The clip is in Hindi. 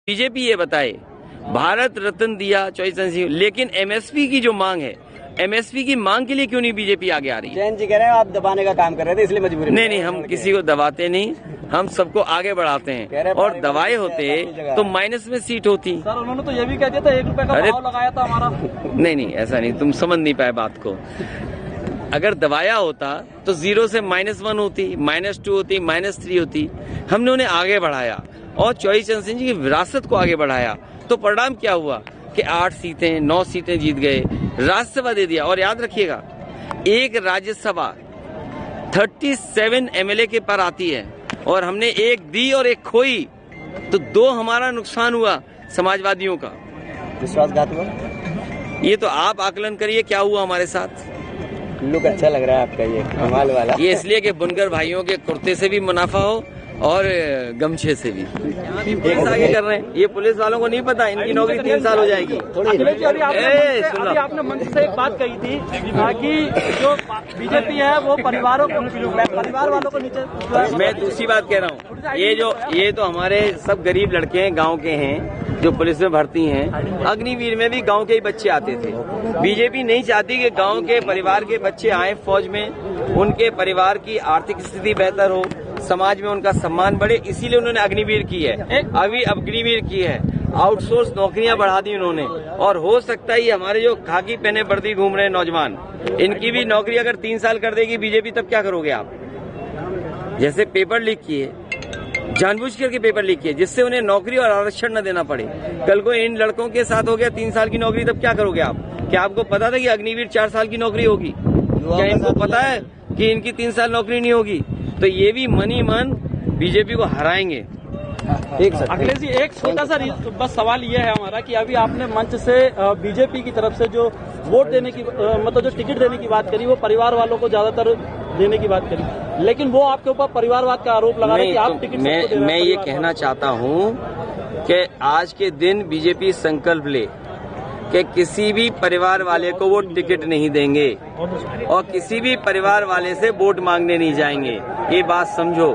बीजेपी ये बताए भारत रत्न दिया चॉइस, लेकिन एमएसपी की जो मांग है, एमएसपी की मांग के लिए क्यों नहीं बीजेपी आगे आ रही है? जैन जी कह रहे हैं आप दबाने का काम कर रहे थे इसलिए मजबूरी। नहीं, हम किसी को दबाते नहीं, हम सबको आगे बढ़ाते हैं। और दवाए होते तो माइनस में सीट होती। सर उन्होंने तो ये भी कह दिया था 1 रुपए का भाव लगाया था हमारा। नहीं, ऐसा नहीं, तुम समझ नहीं पाए बात को। अगर दबाया होता तो 0 से -1 होती, -2 होती, -3 होती। हमने उन्हें आगे बढ़ाया और चॉइस चरण जी की विरासत को आगे बढ़ाया, तो परिणाम क्या हुआ कि 8 सीटें 9 सीटें जीत गए, राज्यसभा दे दिया। और याद रखिएगा, एक राज्यसभा 37 एमएलए के पर आती है और हमने एक दी और एक खोई, तो 2 हमारा नुकसान हुआ समाजवादियों का। विश्वासघात हुआ। ये तो आप आकलन करिए क्या हुआ हमारे साथ। लुक अच्छा लग रहा है आपका, ये कमाल वाला। ये इसलिए कि बुनकर भाइयों के कुर्ते से भी मुनाफा हो और गमछे से भी। पुलिस आगे कर रहे हैं, ये पुलिस वालों को नहीं पता, इनकी नौकरी 3 साल हो जाएगी। अभी आपने मंच से एक बात कही थी कि जो बीजेपी है वो परिवार वालों को नीचे। मैं दूसरी बात कह रहा हूँ, ये तो हमारे सब गरीब लड़के हैं, गांव के हैं, जो पुलिस में भर्ती हैं। अग्निवीर में भी गांव के ही बच्चे आते थे। बीजेपी नहीं चाहती कि गांव के परिवार के बच्चे आए फौज में, उनके परिवार की आर्थिक स्थिति बेहतर हो, समाज में उनका सम्मान बढ़े, इसीलिए उन्होंने अग्निवीर की है। अभी अग्निवीर की है, आउटसोर्स नौकरियां बढ़ा दी उन्होंने। और हो सकता है ये हमारे जो खाकी पहने वर्दी घूम रहे हैं नौजवान, इनकी भी नौकरी अगर 3 साल कर देगी बीजेपी, तब क्या करोगे आप? जैसे पेपर लीक किए, जानबूझ करके पेपर लीक किए, जिससे उन्हें नौकरी और आरक्षण न देना पड़े। कल को इन लड़कों के साथ हो गया 3 साल की नौकरी, तब क्या करोगे आप? क्या आपको पता था कि अग्निवीर 4 साल की नौकरी होगी? क्या इनको पता है कि इनकी 3 साल नौकरी नहीं होगी? तो ये भी मन ही मन बीजेपी को हराएंगे। अखिलेश जी, एक छोटा सा बस सवाल ये है हमारा कि अभी आपने मंच से बीजेपी की तरफ से जो वोट देने की मतलब जो टिकट देने की बात करी, वो परिवार वालों को ज्यादातर देने की बात करी, लेकिन वो आपके ऊपर परिवारवाद का आरोप लगा रहे हैं कि आप टिकट मैं ये कहना चाहता हूँ कि आज के दिन बीजेपी संकल्प ले कि किसी भी परिवार वाले को वो टिकट नहीं देंगे और किसी भी परिवार वाले से वोट मांगने नहीं जाएंगे। ये बात समझो।